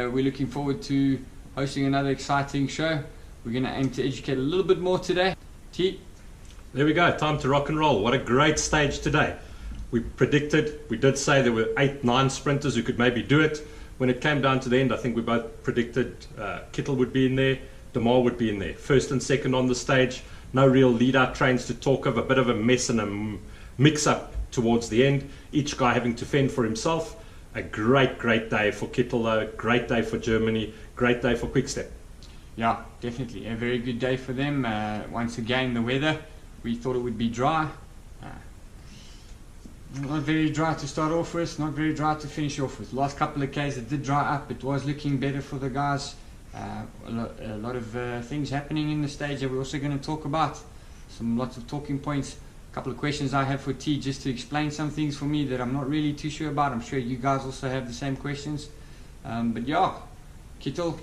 We're looking forward to hosting another exciting show. We're going to aim to educate a little bit more today. T? There we go, time to rock and roll. What a great stage today. We did say there were 8-9 sprinters who could maybe do it. When it came down to the end, I think we both predicted Kittel would be in there, De Maar would be in there. First and second on the stage, no real lead-out trains to talk of, a bit of a mess and a mix-up towards the end, each guy having to fend for himself. A great day for Kittel though, great day for Germany, great day for Quickstep. Yeah, definitely, a very good day for them. Once again, the weather, we thought it would be dry. Not very dry to start off with, not very dry to finish off with. Last couple of Ks it did dry up, it was looking better for the guys. A lot of things happening in the stage that we're also going to talk about. Lots of talking points. A couple of questions I have for T just to explain some things for me that I'm not really too sure about. I'm sure you guys also have the same questions. But yeah, Kittel,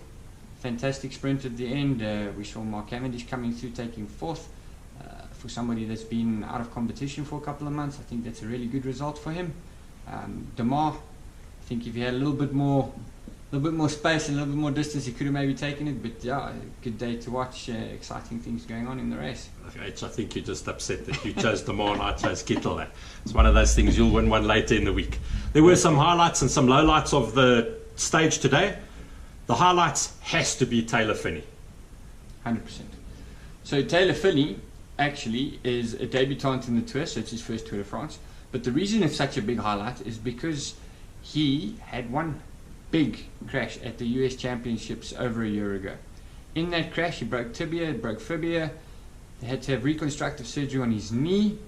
fantastic sprint at the end. We saw Mark Cavendish coming through taking fourth. For somebody that's been out of competition for a couple of months, I think that's a really good result for him. De Maar, I think if he had a little bit more space and a little bit more distance, he could have maybe taken it. But yeah, a good day to watch. Exciting things going on in the race. I think you're just upset that you chose De Maar and I chose Kittel. It's one of those things, you'll win one later in the week. There were some highlights and some lowlights of the stage today. The highlights has to be Taylor Phinney. 100%. So Taylor Phinney actually is a debutant in the Tour, so it's his first Tour de France. But the reason it's such a big highlight is because he had one big crash at the US Championships over a year ago. In that crash, he broke tibia, broke fibula. They had to have reconstructive surgery on his knee,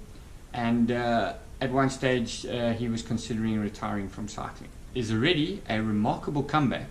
and at one stage he was considering retiring from cycling. It's already a remarkable comeback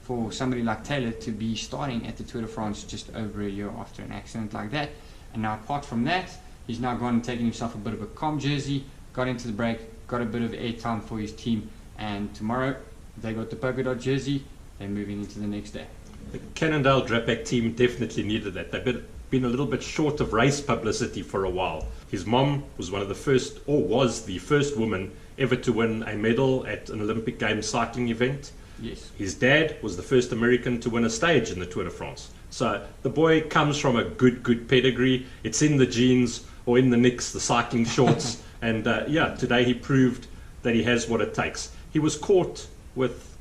for somebody like Taylor to be starting at the Tour de France just over a year after an accident like that. And now apart from that, he's now gone and taken himself a bit of a calm jersey, got into the break, got a bit of airtime for his team, and tomorrow they got the polka dot jersey, they're moving into the next day. The Cannondale Drapac team definitely needed that. They've been a little bit short of race publicity for a while. His mom was one of the first, or was the first woman ever to win a medal at an Olympic Games cycling event. Yes. His dad was the first American to win a stage in the Tour de France. So the boy comes from a good pedigree. It's in the genes, or in the nicks, the cycling shorts. And yeah, today he proved that he has what it takes. He was caught with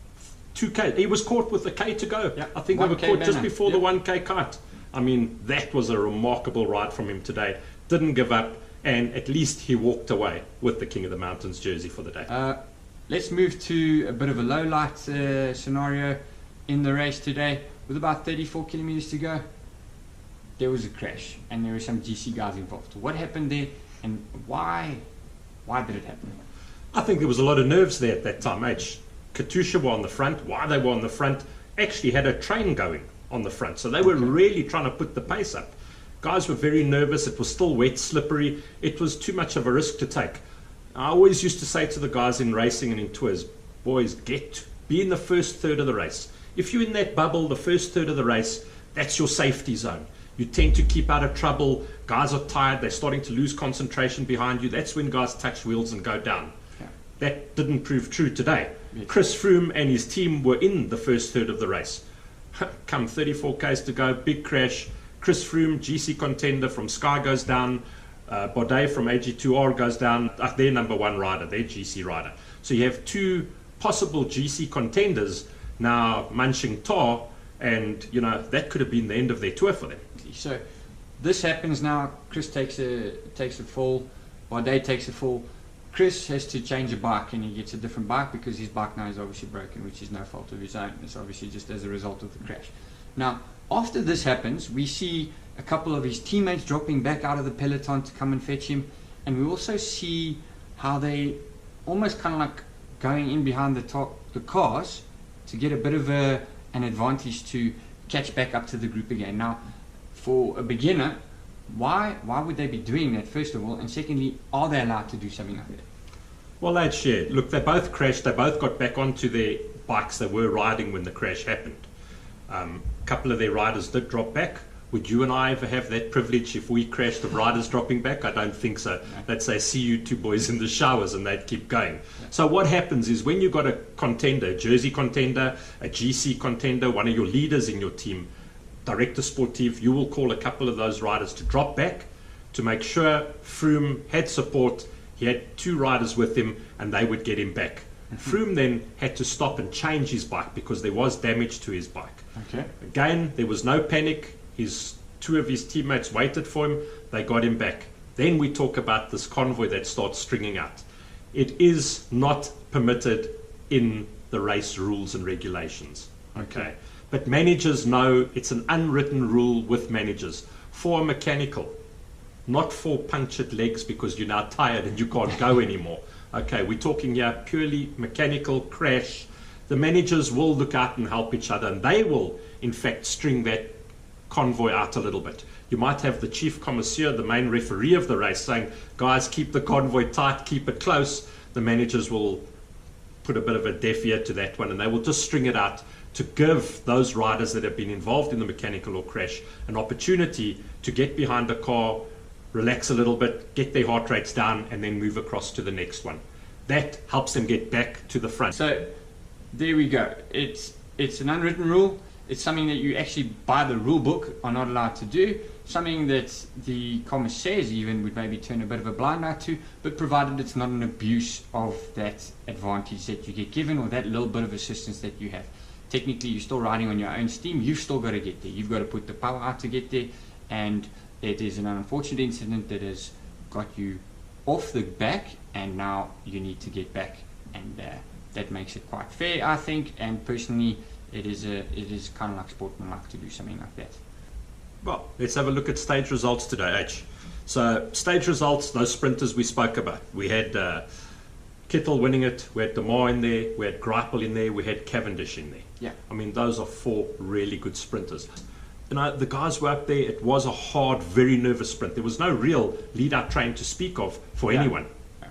2K. He was caught with a K to go. Yep. I think they were caught just before yep. the 1K cut. I mean, that was a remarkable ride from him today. Didn't give up, and at least he walked away with the King of the Mountains jersey for the day. Let's move to a bit of a low light scenario in the race today. With about 34 kilometers to go, there was a crash, and there were some GC guys involved. What happened there, and why did it happen? I think there was a lot of nerves there at that time. Katusha were on the front. Why they were on the front, actually had a train going on the front. So they were really trying to put the pace up. Guys were very nervous. It was still wet, slippery. It was too much of a risk to take. I always used to say to the guys in racing and in tours, boys, be in the first third of the race. If you're in that bubble, the first third of the race, that's your safety zone. You tend to keep out of trouble. Guys are tired. They're starting to lose concentration behind you. That's when guys touch wheels and go down. Yeah. That didn't prove true today. Yes. Chris Froome and his team were in the first third of the race. Come 34 Ks to go, big crash. Chris Froome, GC contender from Sky, goes down. Baudet from AG2R goes down. Their number one rider, their GC rider. So you have two possible GC contenders now munching tar, and you know that could have been the end of their tour for them. So this happens now. Chris takes a fall, Baudet takes a fall. Chris has to change a bike, and he gets a different bike because his bike now is obviously broken, which is no fault of his own. It's obviously just as a result of the crash. Now after this happens, we see a couple of his teammates dropping back out of the peloton to come and fetch him, and we also see how they almost kind of like going in behind the cars to get a bit of an advantage to catch back up to the group again. Now, for a beginner, why would they be doing that, first of all? And secondly, are they allowed to do something like that? Well, they'd share. Look, they both crashed. They both got back onto their bikes they were riding when the crash happened. A couple of their riders did drop back. Would you and I ever have that privilege if we crashed of riders dropping back? I don't think so. They'd say, see you two boys in the showers, and they'd keep going. Yeah. So what happens is when you've got a contender, a Jersey contender, a GC contender, one of your leaders in your team, director sportive, you will call a couple of those riders to drop back to make sure Froome had support. He had two riders with him, and they would get him back. Froome then had to stop and change his bike because there was damage to his bike. Okay. Again, there was no panic. Two of his teammates waited for him. They got him back. Then we talk about this convoy that starts stringing out. It is not permitted in the race rules and regulations. Okay. But managers know it's an unwritten rule with managers for mechanical, not for punctured legs because you're now tired and you can't go anymore. Okay, we're talking here purely mechanical crash. The managers will look out and help each other, and they will, in fact, string that convoy out a little bit. You might have the chief commissaire, the main referee of the race, saying, guys, keep the convoy tight, keep it close. The managers will put a bit of a deaf ear to that one, and they will just string it out to give those riders that have been involved in the mechanical or crash an opportunity to get behind the car, relax a little bit, get their heart rates down, and then move across to the next one. That helps them get back to the front. So there we go. It's an unwritten rule. It's something that you actually, by the rule book, are not allowed to do. Something that the commissaires even would maybe turn a bit of a blind eye to, but provided it's not an abuse of that advantage that you get given or that little bit of assistance that you have. Technically, you're still riding on your own steam. You've still got to get there. You've got to put the power out to get there. And it is an unfortunate incident that has got you off the back, and now you need to get back. And that makes it quite fair, I think. And personally, it is kind of like sportsmanlike to do something like that. Well, let's have a look at stage results today, H. So, stage results, those sprinters we spoke about. We had Kittel winning it, we had De Maar in there, we had Greipel in there, we had Cavendish in there. Yeah. I mean, those are four really good sprinters. You know, the guys were up there. It was a hard, very nervous sprint. There was no real lead-out train to speak of for anyone. Yeah.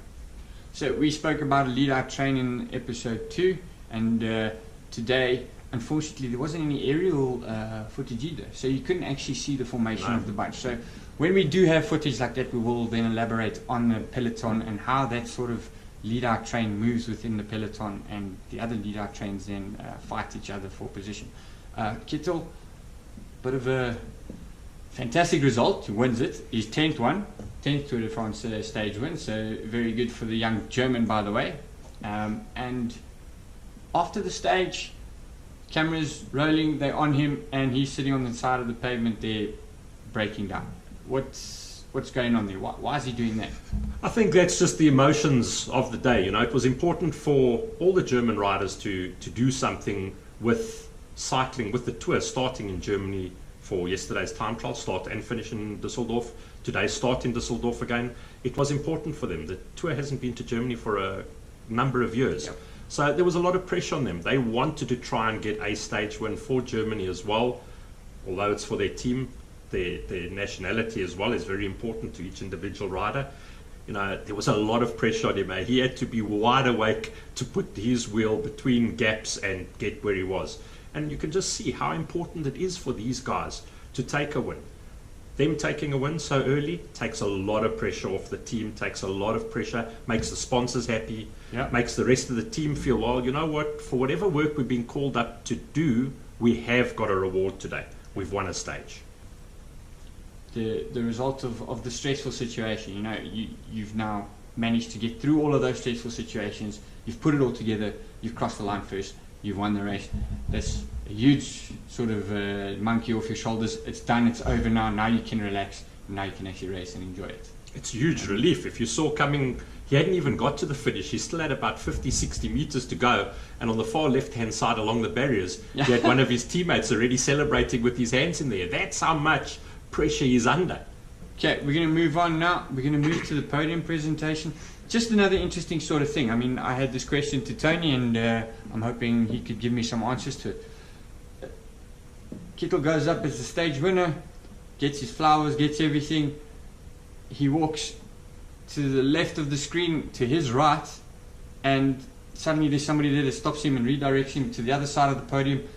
So we spoke about a lead-out train in episode 2, and today, unfortunately, there wasn't any aerial footage either, so you couldn't actually see the formation of the bunch. So when we do have footage like that, we will then elaborate on the peloton and how that sort of lead-out train moves within the peloton, and the other lead-out trains then fight each other for position. Kittel, bit of a fantastic result. He wins it. His 10th Tour de France stage win, so very good for the young German, by the way. And after the stage, cameras rolling, they're on him, and he's sitting on the side of the pavement there, breaking down. What's going on there? Why is he doing that? I think that's just the emotions of the day. You know, it was important for all the German riders to do something with cycling, with the tour starting in Germany for yesterday's time trial, start and finish in Düsseldorf. Today's start in Düsseldorf again. It was important for them. The tour hasn't been to Germany for a number of years. Yep. So there was a lot of pressure on them. They wanted to try and get a stage win for Germany as well, although it's for their team. Their nationality as well is very important to each individual rider. You know, there was a lot of pressure on him. He had to be wide awake to put his wheel between gaps and get where he was. And you can just see how important it is for these guys to take a win. Them taking a win so early takes a lot of pressure off the team, takes a lot of pressure, makes the sponsors happy, makes the rest of the team feel, well, you know what, for whatever work we've been called up to do, we have got a reward today. We've won a stage. The result of the stressful situation, you know, you've now managed to get through all of those stressful situations, you've put it all together, you've crossed the line first, you've won the race. That's a huge sort of monkey off your shoulders. It's done, it's over now you can relax, now you can actually race and enjoy it. It's huge relief. If you saw coming, he hadn't even got to the finish, he still had about 50-60 meters to go, and on the far left hand side along the barriers he had one of his teammates already celebrating with his hands in there. That's how much pressure he's under. Okay, we're going to move on now. We're going to move to the podium presentation. Just another interesting sort of thing. I mean, I had this question to Tony, and I'm hoping he could give me some answers to it. Kittel goes up as the stage winner, gets his flowers, gets everything. He walks to the left of the screen, to his right, and suddenly there's somebody there that stops him and redirects him to the other side of the podium.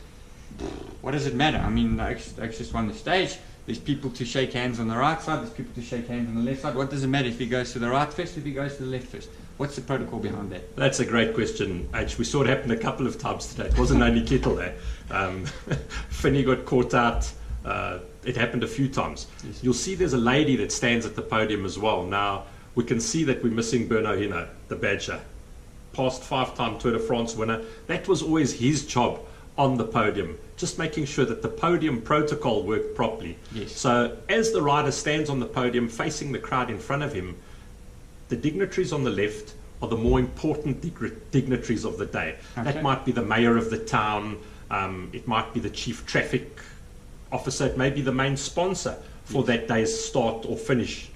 What does it matter? I mean, Oaks just won the stage. There's people to shake hands on the right side, there's people to shake hands on the left side. What does it matter if he goes to the right first, if he goes to the left first? What's the protocol behind that? That's a great question, H. We saw it happen a couple of times today. It wasn't only Kittel there. Finney got caught out. It happened a few times. Yes. You'll see there's a lady that stands at the podium as well. Now, we can see that we're missing Bernard Hinault, the Badger. Past 5-time Tour de France winner. That was always his job on the podium, just making sure that the podium protocol worked properly. Yes. So as the rider stands on the podium facing the crowd in front of him, the dignitaries on the left are the more important dignitaries of the day. Okay. That might be the mayor of the town, it might be the chief traffic officer, it may be the main sponsor for that day's start or finish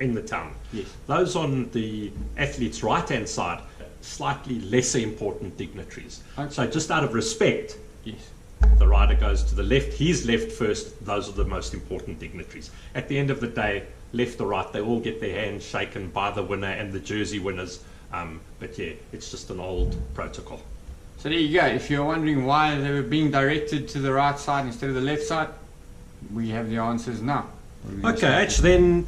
in the town. Yes. Those on the athlete's right-hand side, slightly lesser important dignitaries. Okay. So just out of respect, Yes. the rider goes to the left, he's left first, those are the most important dignitaries. At the end of the day, left or right, they all get their hands shaken by the winner and the jersey winners. But yeah, it's just an old protocol. So there you go. If you're wondering why they were being directed to the right side instead of the left side, we have the answers now. Okay, H, then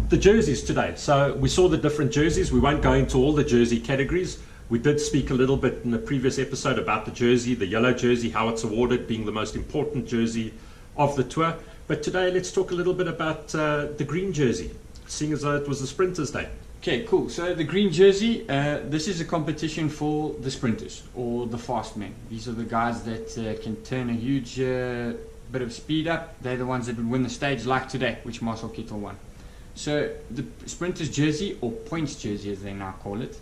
the jerseys today. So we saw the different jerseys. We won't go into all the jersey categories. We did speak a little bit in the previous episode about the jersey, the yellow jersey, how it's awarded, being the most important jersey of the tour. But today, let's talk a little bit about the green jersey, seeing as though it was the Sprinters' Day. Okay, cool. So the green jersey, this is a competition for the sprinters or the fast men. These are the guys that can turn a huge bit of speed up. They're the ones that would win the stage like today, which Marcel Kittel won. So the sprinters jersey, or points jersey as they now call it,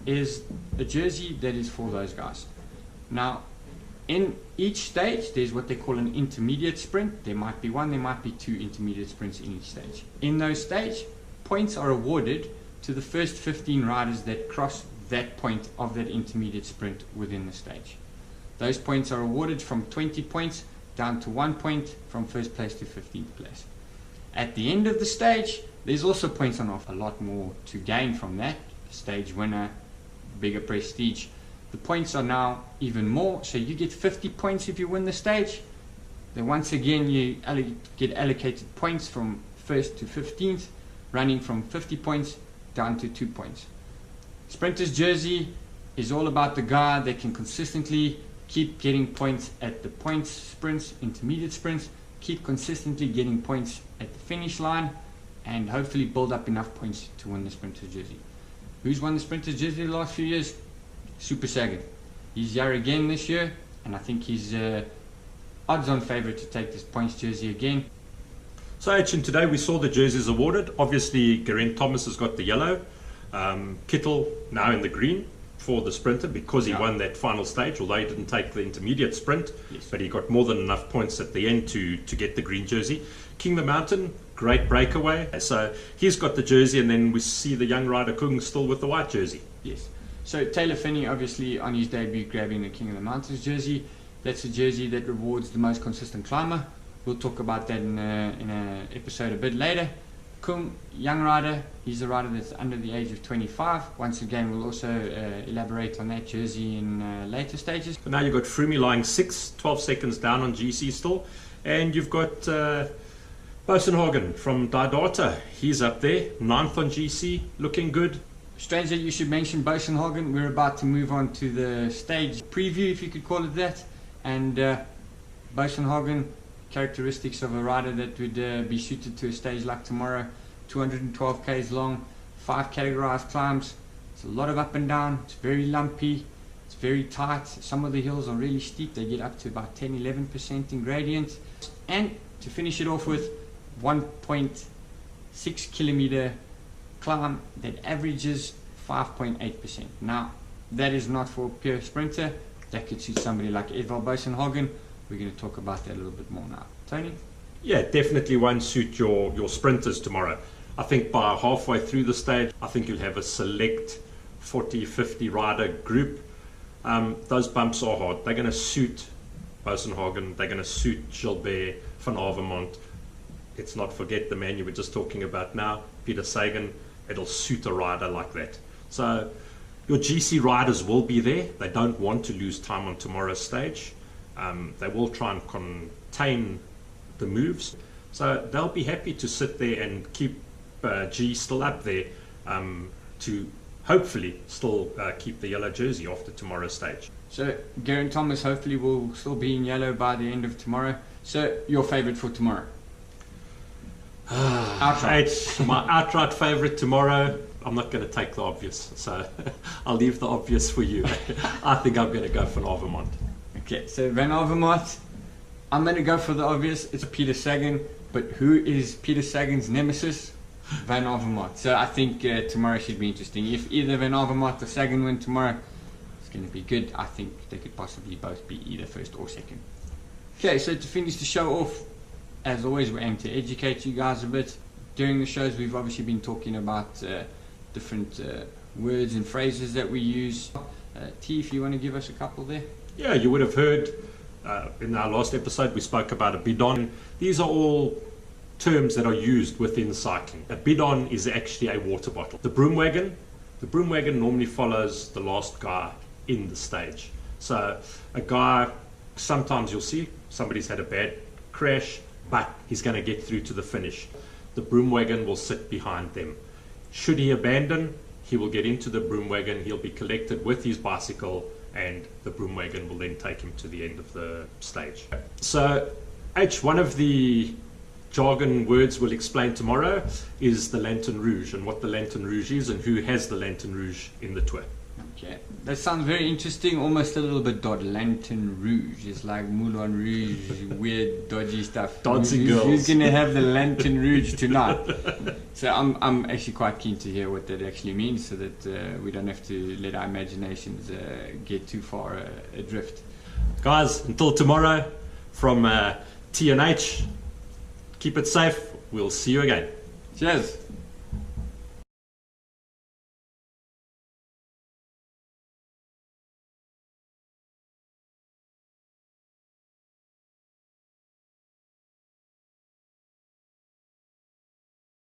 is a jersey that is for those guys. Now, in each stage, there's what they call an intermediate sprint. There might be one, there might be two intermediate sprints in each stage. In those stages, points are awarded to the first 15 riders that cross that point of that intermediate sprint within the stage. Those points are awarded from 20 points down to 1 point from first place to 15th place. At the end of the stage, there's also points on offer, a lot more to gain from that. Stage winner, bigger prestige. The points are now even more, so you get 50 points if you win the stage. Then once again you get allocated points from 1st to 15th, running from 50 points down to 2 points. Sprinter's jersey is all about the guy that can consistently keep getting points at the points sprints, intermediate sprints, keep consistently getting points at the finish line, and hopefully build up enough points to win the sprinter's jersey. Who's won the sprinter's jersey the last few years? Super Sagan. He's here again this year, and I think he's odds-on favourite to take this points jersey again. So H, and today we saw the jerseys awarded. Obviously, Geraint Thomas has got the yellow. Kittel now in the green for the sprinter because he won that final stage, although he didn't take the intermediate sprint. Yes. But he got more than enough points at the end to get the green jersey. King the Mountain, great breakaway. So he's got the jersey, and then we see the young rider Kung still with the white jersey. Yes. So Taylor Phinney, obviously on his debut, grabbing the King of the Mountains jersey. That's a jersey that rewards the most consistent climber. We'll talk about that in an episode a bit later. Kung, young rider, he's a rider that's under the age of 25. Once again, we'll also elaborate on that jersey in later stages. So now you've got Froome lying 12 seconds down on GC still. And you've got Bosenhagen from Didata. He's up there, 9th on GC, looking good. Strange that you should mention Bosenhagen. We're about to move on to the stage preview, if you could call it that. And Bosenhagen, characteristics of a rider that would be suited to a stage like tomorrow. 212 k's long, 5 categorized climbs. It's a lot of up and down. It's very lumpy. It's very tight. Some of the hills are really steep. They get up to about 10-11% in gradient. And to finish it off with, 1.6 kilometer climb that averages 5.8%. Now, that is not for a pure sprinter. That could suit somebody like Edvald Bosenhagen. We're going to talk about that a little bit more now. Tony? Yeah, definitely won't suit your sprinters tomorrow. I think by halfway through the stage, I think you'll have a select 40-50 rider group. Those bumps are hard. They're going to suit Bosenhagen. They're going to suit Gilbert, Van Avermaet. Let's not forget the man you were just talking about now, Peter Sagan. It'll suit a rider like that. So your GC riders will be there. They don't want to lose time on tomorrow's stage. They will try and contain the moves. So they'll be happy to sit there and keep G still up there to hopefully still keep the yellow jersey after tomorrow's stage. So Geraint Thomas hopefully will still be in yellow by the end of tomorrow. So your favourite for tomorrow? Outright. It's my outright favourite tomorrow. I'm not going to take the obvious, so I'll leave the obvious for you. I think I'm going to go for Avermaet. Okay, so Van Avermaet, I'm going to go for the obvious. It's Peter Sagan, but who is Peter Sagan's nemesis? Van Avermaet. So I think tomorrow should be interesting. If either Van Avermaet or Sagan win tomorrow, it's going to be good. I think they could possibly both be either first or second. Okay, so to finish the show off, as always, we aim to educate you guys a bit. During the shows, we've obviously been talking about different words and phrases that we use. T, if you want to give us a couple there. Yeah, you would have heard in our last episode we spoke about a bidon. These are all terms that are used within cycling. A bidon is actually a water bottle. The broom wagon normally follows the last guy in the stage. So a guy, sometimes you'll see somebody's had a bad crash, but he's going to get through to the finish. The broom wagon will sit behind them. Should he abandon, he will get into the broom wagon, he'll be collected with his bicycle, and the broom wagon will then take him to the end of the stage. So H, one of the jargon words we'll explain tomorrow is the Lanterne Rouge, and what the Lanterne Rouge is and who has the Lanterne Rouge in the Tour. Okay, that sounds very interesting, almost a little bit dodgy. Lanterne Rouge is like Moulin Rouge, weird, dodgy stuff. Dancing girls. Who's going to have the Lanterne Rouge tonight? So I'm actually quite keen to hear what that actually means, so that we don't have to let our imaginations get too far adrift. Guys, until tomorrow, from T and H, keep it safe. We'll see you again. Cheers.